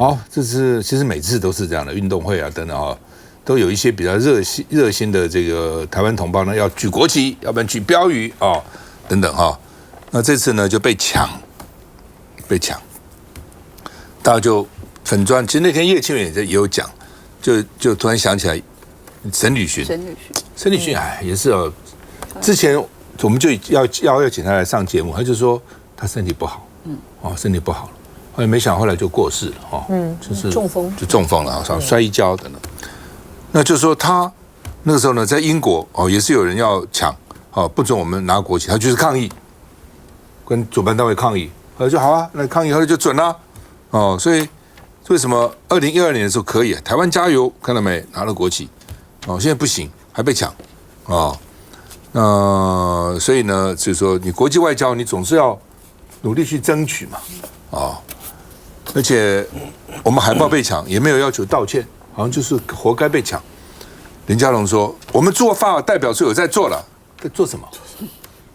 好，这是其实每次都是这样的运动会啊等等啊，都有一些比较热心的这个台湾同胞呢，要举国旗，要不然举标语啊等等啊。那这次呢就被抢，大家就粉专，其实那天叶庆元也有讲，就突然想起来沈履勋哎也是哦，之前我们就要请他来上节目，他就说他身体不好，身体不好了。后来没想到，后来就过世了就是中风了啊，摔一跤等等。那就是说他那个时候呢，在英国也是有人要抢不准我们拿国旗，他就是抗议，跟主办单位抗议，后来就好啊，那抗议后来就准了所以为什么2012年的时候可以台湾加油，看到没，拿了国旗现在不行，还被抢所以呢，就是说你国际外交，你总是要努力去争取嘛而且我们海报被抢也没有要求道歉，好像就是活该被抢。林佳龙说：“我们驻法代表处有在做了，在做什么？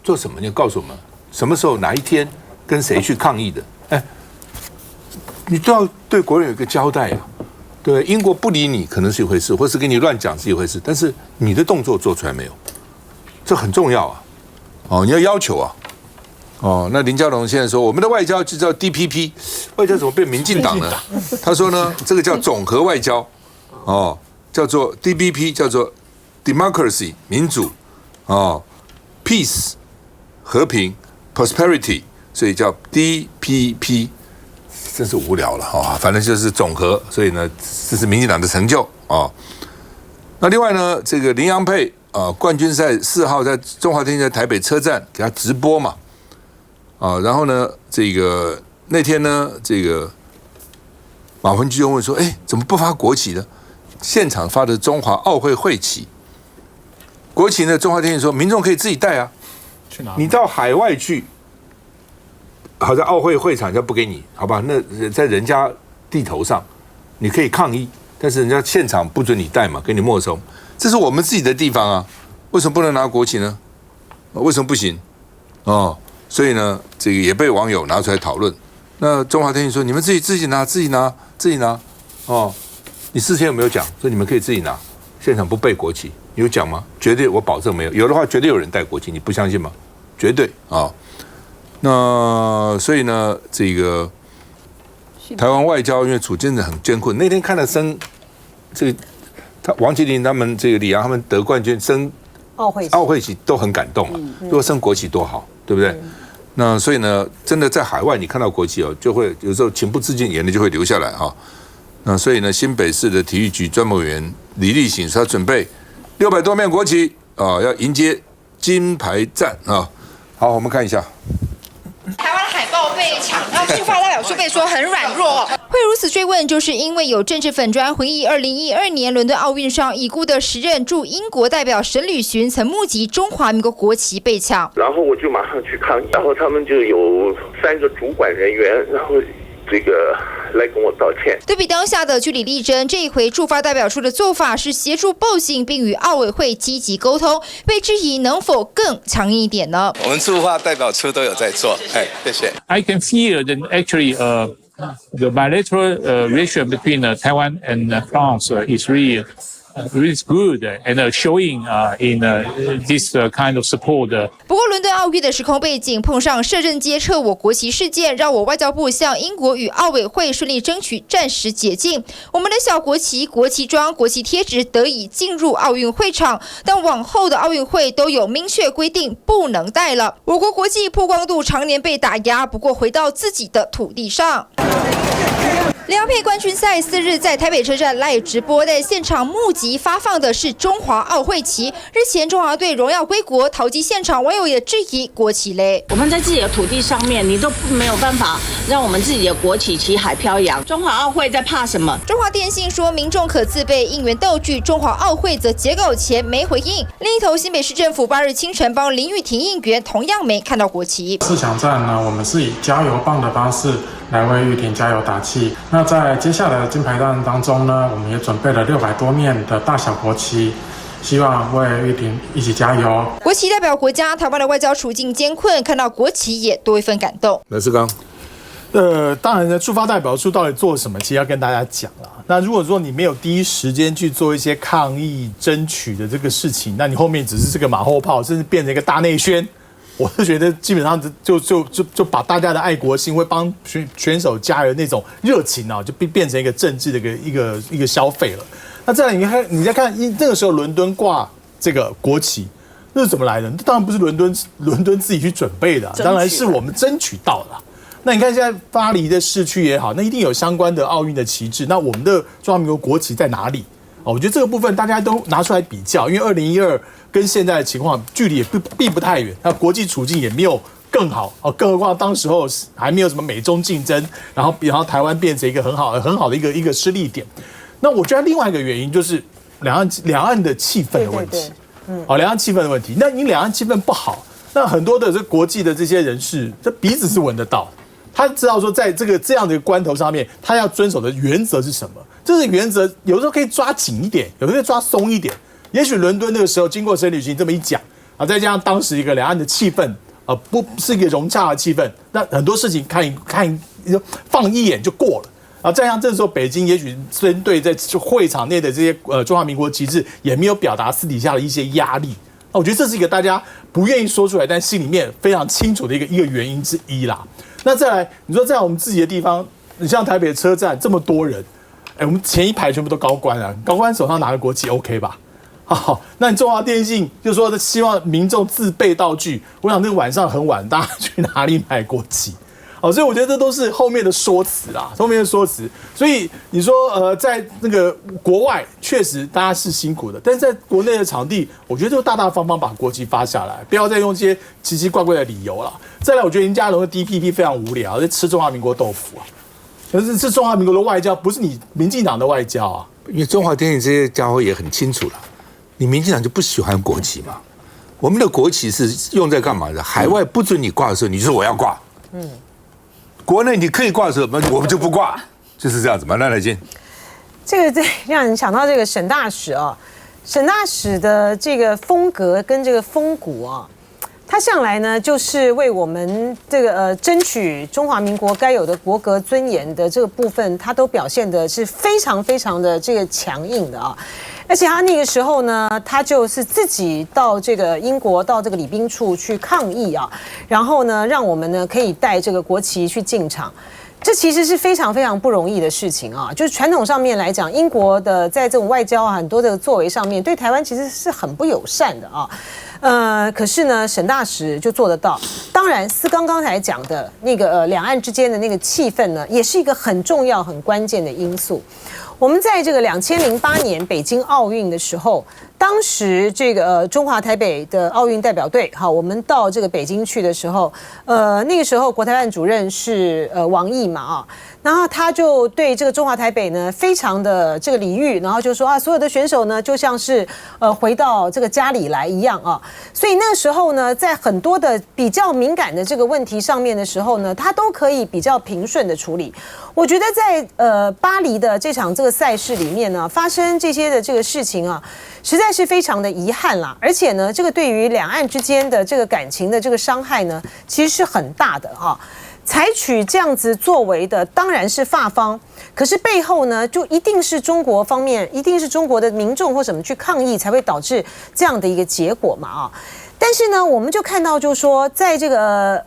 做什么？你告诉我们，什么时候哪一天跟谁去抗议的？你都要对国人有一个交代啊。对，英国不理你可能是一回事，或是给你乱讲是一回事，但是你的动作做出来没有？这很重要啊！你要求啊！”那林佳龙现在说，我们的外交就叫 DPP， 外交怎么变民进党呢？他说呢，这个叫总和外交，叫做 DPP， 叫做 Democracy 民主，Peace 和平 Prosperity， 所以叫 DPP， 真是无聊了反正就是总和，所以呢，这是民进党的成就那另外呢，这个林洋配冠军赛4号在中华电信在台北车站给他直播嘛。然后呢，这个那天呢，这个马文基就问说：“怎么不发国旗呢？”现场发的中华奥会会旗，国旗呢，中华电信说民众可以自己带啊。去哪？你到海外去，好在奥会会场就不给你，好吧？那在人家地头上，你可以抗议，但是人家现场不准你带嘛，给你没收。这是我们自己的地方啊，为什么不能拿国旗呢？为什么不行？所以呢，这个也被网友拿出来讨论。那中华电信说：“你们自己拿，你事先有没有讲说你们可以自己拿？现场不备国旗，有讲吗？绝对，我保证没有。有的话，绝对有人带国旗，你不相信吗？绝对那所以呢，这个台湾外交因为处境很艰困。那天看了这个王麒麟他们这个李阳他们得冠军升奥会旗都很感动如果升国旗多好，对不对？那所以呢，真的在海外你看到国旗就会有时候情不自禁眼泪就会流下来那所以呢，新北市的体育局专门委员李立行说，他准备600多面国旗要迎接金牌战好，我们看一下。台湾海报被抢，然后驻法代表处被说很软弱。会如此追问，就是因为有政治粉专回忆2012年伦敦奥运上已故的时任驻英国代表沈履勋曾目击中华民国国旗被抢，然后我就马上去抗议，然后他们就有3个主管人员，然后这个来跟我道歉。对比当下的据理力争，这一回驻法代表处的做法是协助报信，并与奥委会积极沟通，被质疑能否更强硬一点呢？我们驻法代表处都有在做，谢谢。I can feel that actually the bilateral relation between Taiwan and France is really good and showing in this kind of support. 不过，伦敦奥运的时空背景碰上摄政街撤我国旗事件，让我外交部向英国与奥委会顺利争取暂时解禁。我们的小国旗、国旗装、国旗贴纸得以进入奥运会场，但往后的奥运会都有明确规定不能带了。我国国际曝光度常年被打压，不过回到自己的土地上。联配冠军赛4日在台北车站 live 直播，在现场募集发放的是中华奥会旗。日前中华队荣耀归国，桃机现场网友也质疑国旗嘞。我们在自己的土地上面，你都没有办法让我们自己的国旗旗海飘扬。中华奥会在怕什么？中华电信说民众可自备应援道具，中华奥会则截稿前没回应。另一头新北市政府8日清晨帮林玉婷应援，同样没看到国旗。4强战呢，我们是以加油棒的方式来为玉婷加油打气。那在接下来的金牌战当中呢，我们也准备了600多面的大小国旗，希望为玉婷一起加油。国旗代表国家，台湾的外交处境艰困，看到国旗也多一份感动。来，世刚，当然呢，驻法代表处到底做了什么，其实要跟大家讲了。那如果说你没有第一时间去做一些抗议、争取的这个事情，那你后面只是这个马后炮，甚至变成一个大内宣，我是觉得基本上就把大家的爱国心，会帮选手加油那种热情啊，就变成一个政治的一个消费了。那再来，你再看那个时候伦敦挂这个国旗，那是怎么来的？当然不是伦敦自己去准备的，当然是我们争取到的。那你看现在巴黎的市区也好，那一定有相关的奥运的旗帜。那我们的中华民国国旗在哪里？我觉得这个部分大家都拿出来比较，因为2012跟现在的情况距离也并不太远，那国际处境也没有更好哦，更何况当时候还没有什么美中竞争，然后台湾变成一个很好的一个施力点。那我觉得另外一个原因就是两岸的气氛的问题，两岸气氛的问题。那你两岸气氛不好，那很多的这国际的这些人士，这鼻子是闻得到。他知道说，在这样的关头上面，他要遵守的原则是什么？这个原则有时候可以抓紧一点，有时候可以抓松一点。也许伦敦那个时候经过沈旅行这么一讲啊，再加上当时一个两岸的气氛不是一个融洽的气氛，那很多事情放一眼就过了啊。再加上这时候北京也许针对在会场内的这些中华民国旗帜，也没有表达私底下的一些压力。我觉得这是一个大家不愿意说出来，但心里面非常清楚的一个原因之一啦。那再来，你说在我们自己的地方，你像台北车站这么多人，我们前一排全部都高官啊，高官手上拿着国旗 OK 吧？好，那你中华电信就说希望民众自备道具，我想那个晚上很晚，大家去哪里买国旗？所以我觉得这都是后面的说辞啦，后面的说辞。所以你说在那个国外确实大家是辛苦的，但是在国内的场地，我觉得就大大方方把国旗发下来，不要再用一些奇奇怪怪的理由了。再来，我觉得林佳龙的 DPP 非常无聊，在吃中华民国豆腐啊，可是中华民国的外交，不是你民进党的外交啊。因为中华电信这些家伙也很清楚了，你民进党就不喜欢国旗嘛。我们的国旗是用在干嘛的？海外不准你挂的时候，你说我要挂，国内你可以挂的时候，我们就不挂，就是这样子嘛。赖金，这个让人想到这个沈大使啊，沈大使的这个风格跟这个风骨啊，他向来呢就是为我们这个争取中华民国该有的国格尊严的这个部分，他都表现的是非常非常的这个强硬的啊。而且他那个时候呢，他就是自己到这个英国到这个礼宾处去抗议啊，然后呢，让我们呢可以带这个国旗去进场。这其实是非常非常不容易的事情啊！就是传统上面来讲，英国的在这种外交啊很多的作为上面，对台湾其实是很不友善的啊。可是呢，沈大使就做得到。当然，思刚刚才讲的那个两岸之间的那个气氛呢，也是一个很重要、很关键的因素。我们在这个2008年北京奥运的时候，当时这个中华台北的奥运代表队，好，我们到这个北京去的时候，那个时候国台办主任是王毅嘛啊，然后他就对这个中华台北呢非常的这个礼遇，然后就说啊，所有的选手呢就像是回到这个家里来一样啊，所以那个时候呢，在很多的比较敏感的这个问题上面的时候呢，他都可以比较平顺的处理。我觉得在巴黎的这场这个赛事里面呢，发生这些的这个事情啊，实在是非常的遗憾啦。而且呢，这个对于两岸之间的这个感情的这个伤害呢，其实是很大的哈。采取这样子作为的当然是法方，可是背后呢，就一定是中国方面，一定是中国的民众或什么去抗议，才会导致这样的一个结果嘛啊。但是呢，我们就看到，就是说，在这个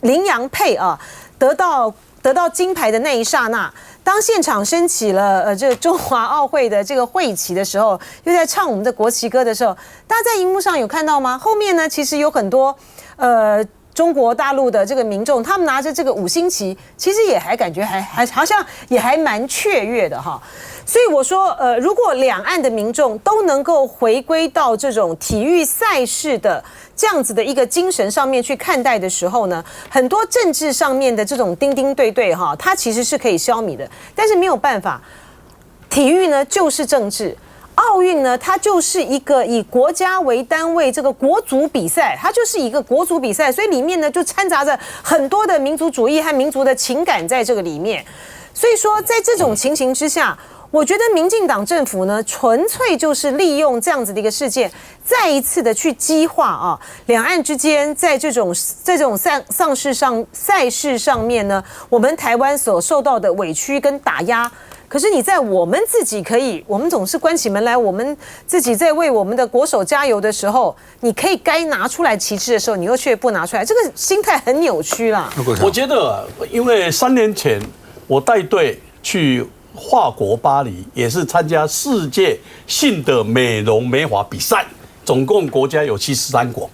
麟洋配啊得到金牌的那一刹那，当现场升起了这个中华奥会的这个会旗的时候，又在唱我们的国旗歌的时候，大家在荧幕上有看到吗？后面呢，其实有很多中国大陆的这个民众，他们拿着这个5星旗，其实也还感觉还好像也还蛮雀跃的哈。所以我说，如果两岸的民众都能够回归到这种体育赛事的这样子的一个精神上面去看待的时候呢，很多政治上面的这种钉钉对对哈，它其实是可以消弭的。但是没有办法，体育呢就是政治。奥运呢，它就是一个以国家为单位这个国族比赛，它就是一个国族比赛，所以里面呢就掺杂着很多的民族主义和民族的情感在这个里面。所以说，在这种情形之下，我觉得民进党政府呢，纯粹就是利用这样子的一个事件，再一次的去激化两岸之间在这种赛事上面呢，我们台湾所受到的委屈跟打压。可是你在我们自己我们总是关起门来，我们自己在为我们的国手加油的时候，你可以该拿出来旗帜的时候，你又却不拿出来，这个心态很扭曲啦。我觉得，因为3年前我带队去法国巴黎，也是参加世界性的美容美发比赛，总共国家有73国，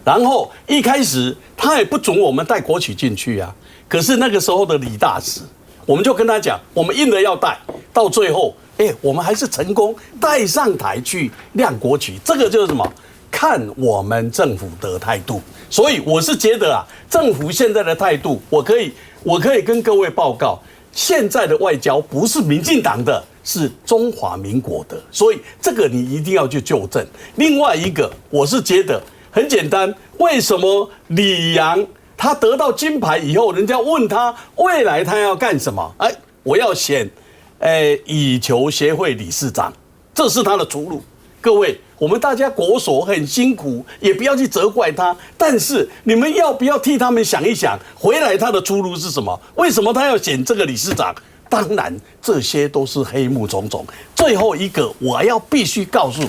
然后一开始他也不准我们带国旗进去啊，可是那个时候的李大使。我们就跟他讲，我们硬的要带，到最后，我们还是成功带上台去亮国旗。这个就是什么？看我们政府的态度。所以我是觉得政府现在的态度，我可以跟各位报告，现在的外交不是民进党的，是中华民国的。所以这个你一定要去纠正。另外一个，我是觉得很简单，为什么李洋？他得到金牌以后，人家问他未来他要干什么？我要选，羽球协会理事长，这是他的出路。各位，我们大家国手很辛苦，也不要去责怪他。但是你们要不要替他们想一想，回来他的出路是什么？为什么他要选这个理事长？当然，这些都是黑幕重重。最后一个，我要必须告诉，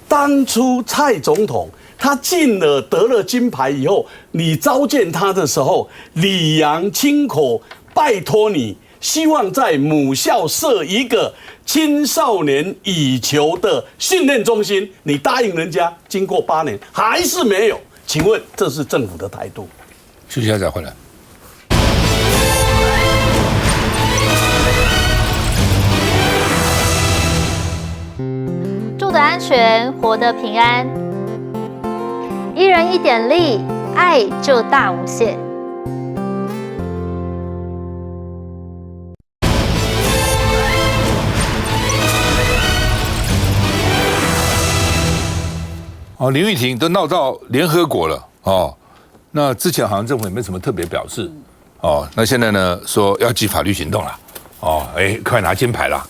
当初蔡总统。他得了金牌以后，你召见他的时候，李洋亲口拜托你，希望在母校设一个青少年羽球的训练中心，你答应人家，经过8年还是没有，请问这是政府的态度？休息一下再回来。住得安全，活得平安。一人一点力，爱就大无限。林玉婷都闹到联合国了那之前好像政府也没什么特别表示那现在呢说要起法律行动了快拿金牌了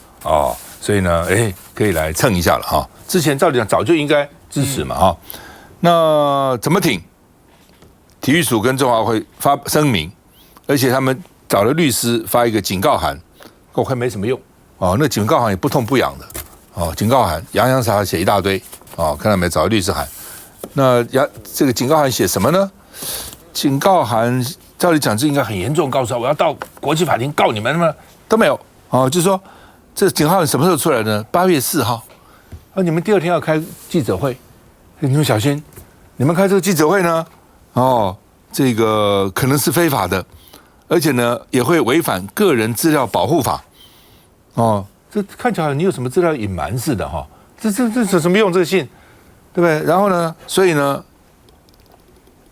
所以呢可以来蹭一下了之前照理讲早就应该支持嘛那怎么挺？体育署跟中华会发声明，而且他们找了律师发一个警告函，我看没什么用那警告函也不痛不痒的警告函洋洋洒洒写一大堆看到没？找律师函。那这个警告函写什么呢？警告函照理讲这应该很严重，告诉他我要到国际法庭告你们吗？都没有就是说这警告函什么时候出来呢？8月4号你们第2天要开记者会，你们小心，你们开这个记者会呢这个可能是非法的，而且呢也会违反个人资料保护法这看起来你有什么资料隐瞒似的这有什么用？这个信对不对？然后呢，所以呢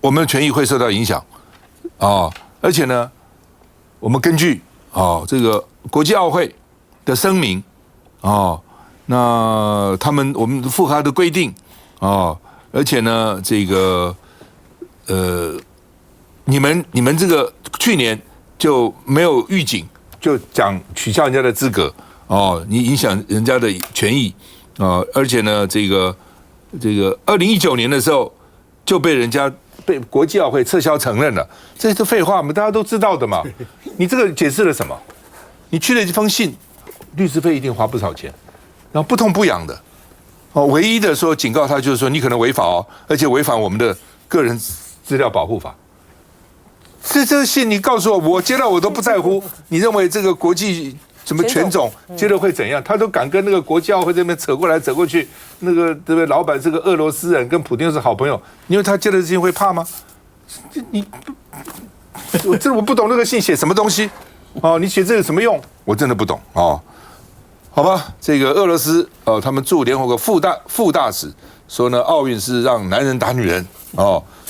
我们的权益会受到影响而且呢我们根据这个国际奥会的声明那我们符合的规定而且呢这个你们这个去年就没有预警，就讲取消人家的资格你影响人家的权益而且呢这个2019年的时候就被国际奥会撤销承认了，这些都废话，我们大家都知道的嘛。你这个解释了什么？你去了一封信，律师费一定花不少钱，然后不痛不痒的唯一的说警告他就是说你可能违法而且违反我们的个人资料保护法。这个信你告诉我接到我都不在乎，你认为这个国际什么权种接了会怎样？他都敢跟那个国际奥会这边扯过来扯过去，那个对不对？老板是个俄罗斯人，跟普丁是好朋友，因为他接了这信会怕吗？我不懂那个信写什么东西你写这有什么用？我真的不懂好吧，这个俄罗斯他们驻联合国副大使说呢，奥运是让男人打女人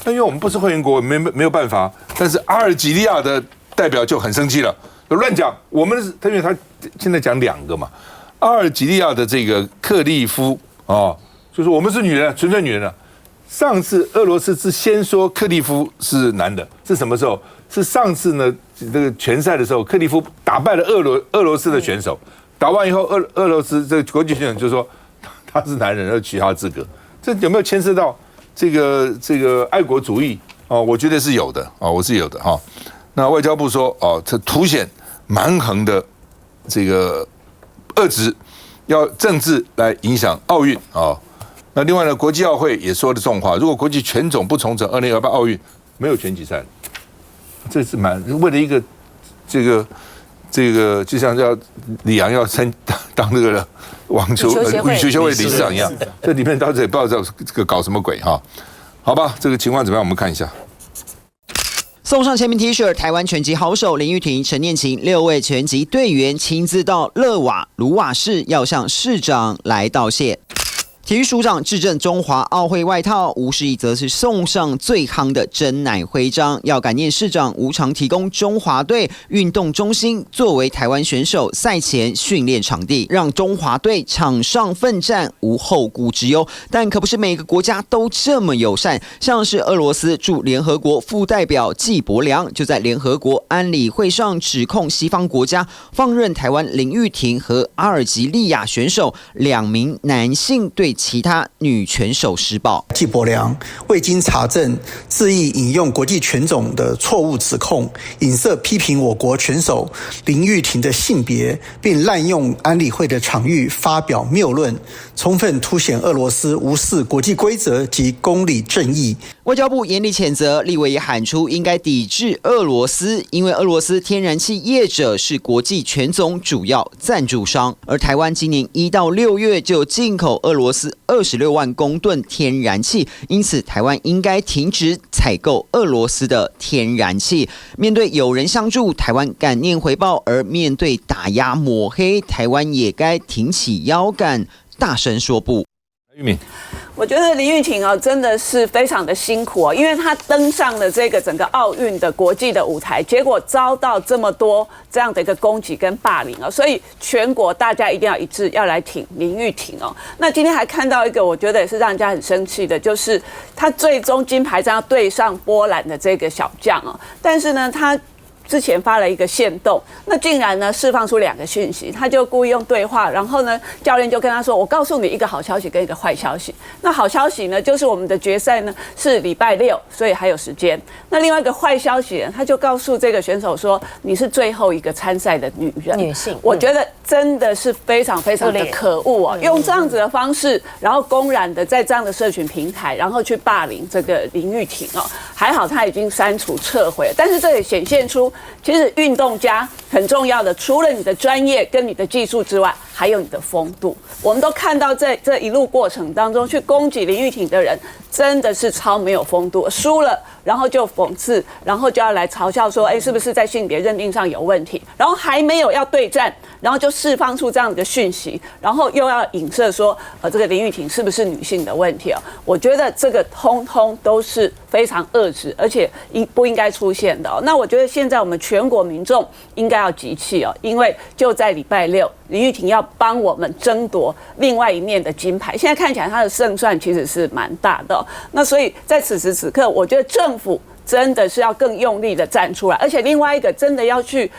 那因为我们不是会员国，没有办法。但是阿尔及利亚的代表就很生气了，乱讲。因为他现在讲2个嘛，阿尔及利亚的这个克利夫就是我们是女人，纯粹女人上次俄罗斯是先说克利夫是男的，是什么时候？是上次呢这个拳赛的时候，克利夫打败了俄罗斯的选手，打完以后，俄罗斯这个国际选手就说他是男人，要取他资格，这有没有牵涉到这个爱国主义？哦，我觉得是有的哦，我是有的哈。那外交部说哦，这凸显蛮横的这个遏制，要政治来影响奥运啊。那另外呢，国际奥会也说了重话，如果国际权种不重整，2028奥运没有拳击赛，这是为了一个这个，就像叫李阳要当这个网球羽球协会理事长一样，这里面到底也不知道这个搞什么鬼哈？好吧，这个情况怎么样？我们看一下。送上签名 T 恤，台湾拳击好手林玉婷、陈念琴6位拳击队员亲自到勒瓦卢瓦市，要向市长来道谢。体育署长致赠中华奥会外套，吴世义则是送上最夯的珍奶徽章，要感念市长无偿提供中华队运动中心作为台湾选手赛前训练场地，让中华队场上奋战无后顾之忧。但可不是每个国家都这么友善，像是俄罗斯驻联合国副代表纪伯良就在联合国安理会上指控西方国家放任台湾林玉婷和阿尔及利亚选手2名男性对其他女拳手施暴。纪伯良未经查证，恣意引用国际拳种的错误指控，影射批评我国拳手林玉婷的性别，并滥用安理会的场域发表谬论，充分凸显俄罗斯无视国际规则及公理正义。外交部严厉谴责，立委也喊出应该抵制俄罗斯，因为俄罗斯天然气业者是国际拳总主要赞助商，而台湾今年1到6月就进口俄罗斯26万公吨天然气，因此台湾应该停止采购俄罗斯的天然气。面对有人相助，台湾感念回报；而面对打压抹黑，台湾也该挺起腰杆，大声说不。玉敏，我觉得林玉婷真的是非常的辛苦因为她登上了这个整个奥运的国际的舞台，结果遭到这么多这样的一个攻击跟霸凌所以全国大家一定要一致要来挺林玉婷那今天还看到一个我觉得也是让人家很生气的，就是她最终金牌战要对上波兰的这个小将但是呢她之前发了一个限动，那竟然呢释放出2个讯息，他就故意用对话，然后呢教练就跟他说：“我告诉你一个好消息跟一个坏消息。那好消息呢，就是我们的决赛呢是礼拜6，所以还有时间。那另外一个坏消息呢，他就告诉这个选手说：你是最后一个参赛的女性。我觉得真的是非常非常的可恶用这样子的方式，然后公然的在这样的社群平台，然后去霸凌这个林玉婷还好他已经删除撤回了，但是这也显现出。其实运动家很重要的，除了你的专业跟你的技术之外，还有你的风度。我们都看到在这一路过程当中，去攻击林玉婷的人真的是超没有风度，输了然后就讽刺，然后就要来嘲笑说，是不是在性别认定上有问题？然后还没有要对战，然后就释放出这样的讯息，然后又要影射说，这个林玉婷是不是女性的问题我觉得这个通通都是非常恶质，而且不应该出现的那我觉得现在我们全国民众应该要集气因为就在礼拜6，林玉婷要帮我们争夺另外一面的金牌。现在看起来她的胜算其实是蛮大的那所以在此时此刻，我觉得政府真的是要更用力的站出来，而且另外一个真的要去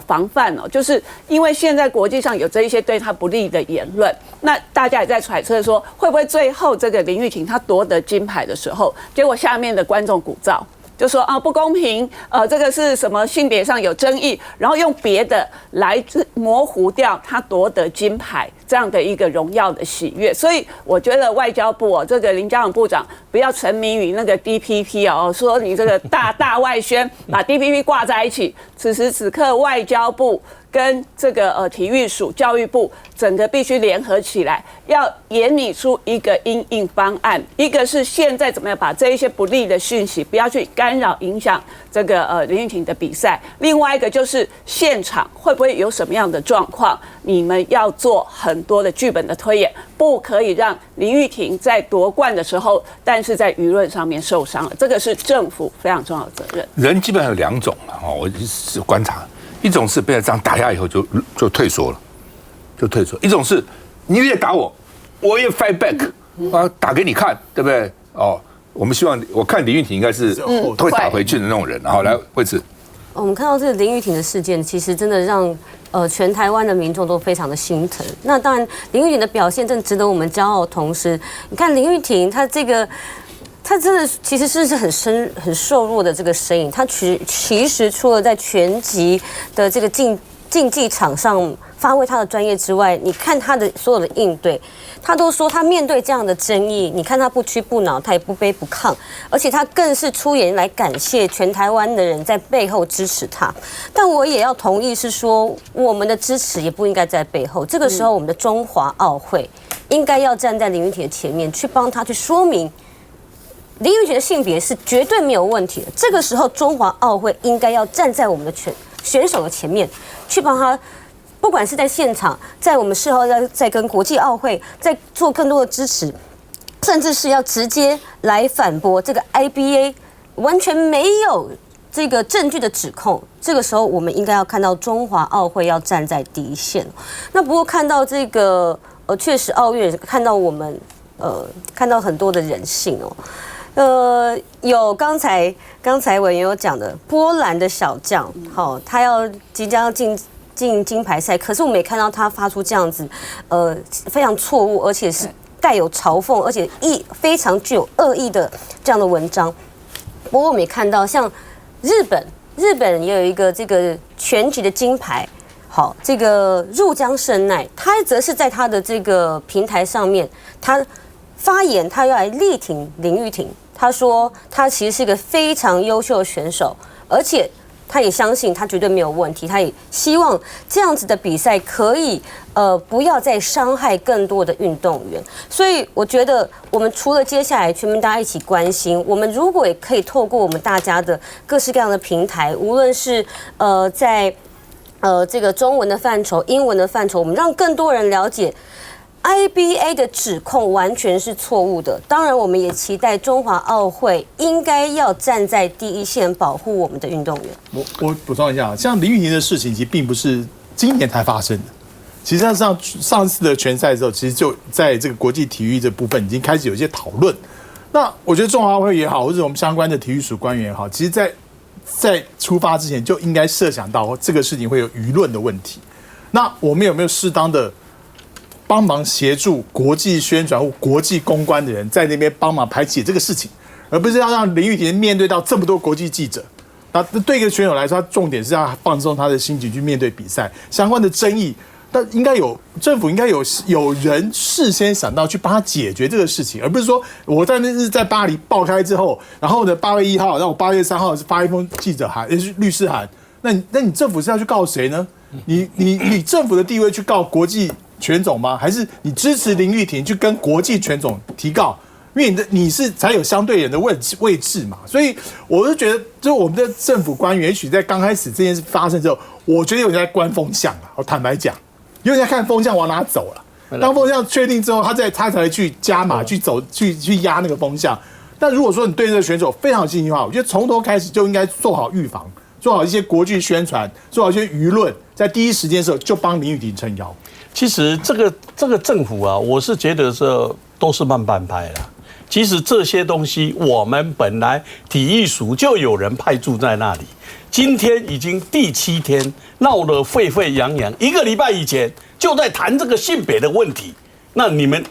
防范就是因为现在国际上有这一些对他不利的言论，那大家也在揣测说，会不会最后这个林玉婷她夺得金牌的时候，结果下面的观众鼓噪。就说不公平，这个是什么性别上有争议，然后用别的来模糊掉他夺得金牌这样的一个荣耀的喜悦。所以我觉得外交部这个林佳龙部长不要沉迷于那个 DPP 说你这个大外宣把 DPP 挂在一起。此时此刻外交部跟这个体育署、教育部整个必须联合起来，要研拟出一个因应方案。一个是现在怎么样把这一些不利的讯息不要去干扰影响这个林玉婷的比赛，另外一个就是现场会不会有什么样的状况，你们要做很多的剧本的推演，不可以让林玉婷在夺冠的时候，但是在舆论上面受伤了，这个是政府非常重要的责任。人基本上有2种我是观察。一种是被他这样打压以后就退缩了，一种是你越打我，我越 fight back，打给你看，对不对？我们希望我看林玉婷应该是会打回去的那种人。好，来惠慈。我们看到这个林玉婷的事件，其实真的让全台湾的民众都非常的心疼。那当然，林玉婷的表现真的值得我们骄傲的同时，你看林玉婷她这个。他真的其实是很瘦弱的这个身影，他其实除了在拳击的这个竞技场上发挥他的专业之外，你看他的所有的应对，他都说他面对这样的争议，你看他不屈不挠，他也不卑不亢，而且他更是出言来感谢全台湾的人在背后支持他。但我也要同意是说，我们的支持也不应该在背后，这个时候我们的中华奥会应该要站在林玉婷的前面，去帮他去说明。林玉婷的性别是绝对没有问题的。这个时候，中华奥会应该要站在我们的选手的前面，去帮他，不管是在现场，在我们事后在跟国际奥会在做更多的支持，甚至是要直接来反驳这个 IBA 完全没有这个证据的指控。这个时候，我们应该要看到中华奥会要站在第一线。那不过看到这个确实奥运看到我们看到很多的人性哦。有刚才委员有讲的波兰的小将，好，他即将要进金牌赛，可是我们也看到他发出这样子，非常错误，而且是带有嘲讽，而且非常具有恶意的这样的文章。不过我们也看到，像日本也有一个这个拳击的金牌，好，这个入江胜奈，他则是在他的这个平台上面，他发言，他要来力挺林玉婷。他说，他其实是一个非常优秀的选手，而且他也相信他绝对没有问题。他也希望这样子的比赛可以不要再伤害更多的运动员。所以我觉得，我们除了接下来全民大家一起关心，我们如果也可以透过我们大家的各式各样的平台，无论是在这个中文的范畴、英文的范畴，我们让更多人了解。IBA 的指控完全是错误的，当然我们也期待中华奥会应该要站在第一线保护我们的运动员。我补充一下，像林玉婷的事情其实并不是今年才发生的，其实上次的拳赛之后，其实就在这个国际体育这部分已经开始有一些讨论。那我觉得中华奥会也好，或者我们相关的体育署官员也好，其实在出发之前就应该设想到这个事情会有舆论的问题。那我们有没有适当的帮忙协助国际宣传或国际公关的人在那边帮忙排解这个事情，而不是要让林玉婷面对到这么多国际记者。那对一个选手来说，他重点是要放松他的心情去面对比赛相关的争议。但应该有政府应该有人事先想到去帮他解决这个事情，而不是说我在那日在巴黎爆开之后，然后呢8月1号，然后我8月3号发一封记者函，律师函。那你政府是要去告谁呢？你政府的地位去告国际拳总吗？还是你支持林玉婷去跟国际拳总提告？因为你是才有相对人的位置嘛。所以我就觉得，就我们的政府官员，也许在刚开始这件事发生之后，我觉得有人在观风向啊。我坦白讲，有人在看风向往哪走了。当风向确定之后，他才去加码去压那个风向。但如果说你对这个选手非常有信心的话，我觉得从头开始就应该做好预防，做好一些国际宣传，做好一些舆论，在第一时间的时候就帮林玉婷撑腰。其实这个政府啊，我是觉得都是慢半拍啦。其实这些东西，我们本来体育署就有人派驻在那里，今天已经第7天，闹得沸沸扬扬。1个礼拜以前就在谈这个性别的问题，那你们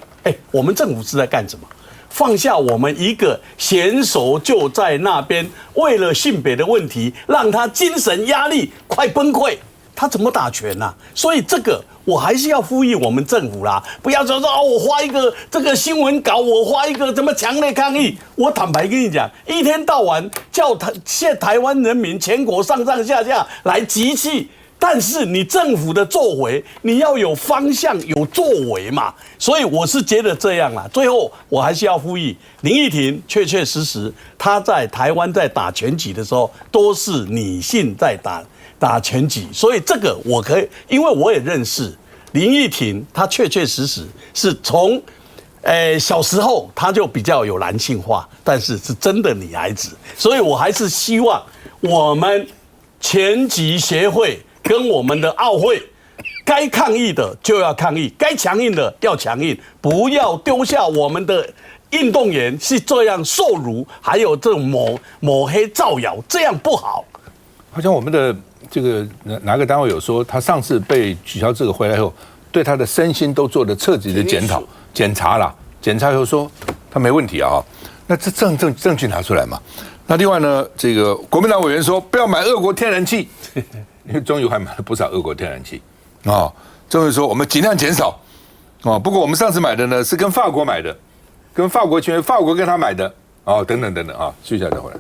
我们政府是在干什么？放下我们一个选手就在那边，为了性别的问题，让他精神压力快崩溃。他怎么打拳啊？所以这个我还是要呼吁我们政府啦，不要说我发一个这个新闻稿，我发一个怎么强烈抗议。我坦白跟你讲，一天到晚叫台湾人民全国上下来集气，但是你政府的作为，你要有方向、有作为嘛。所以我是觉得这样啦。最后我还是要呼吁林玉婷，确实她在台湾在打拳击的时候，都是女性在打拳击，所以这个我可以，因为我也认识林玉婷，她确实是从小时候她就比较有男性化，但是是真的女孩子，所以我还是希望我们拳击协会跟我们的奥会，该抗议的就要抗议，该强硬的要强硬，不要丢下我们的运动员是这样受辱，还有这种抹黑造谣，这样不好。好像我们的这个哪个单位有说，他上次被取消资格回来后，对他的身心都做了彻底的检查了，检查以后说他没问题啊。那这证据拿出来嘛？那另外呢，这个国民党委员说不要买俄国天然气，因为中油还买了不少俄国天然气啊。中油说我们尽量减少啊，不过我们上次买的呢是跟法国买的，跟法国签约，法国跟他买的啊，等等啊，休息一下再回来。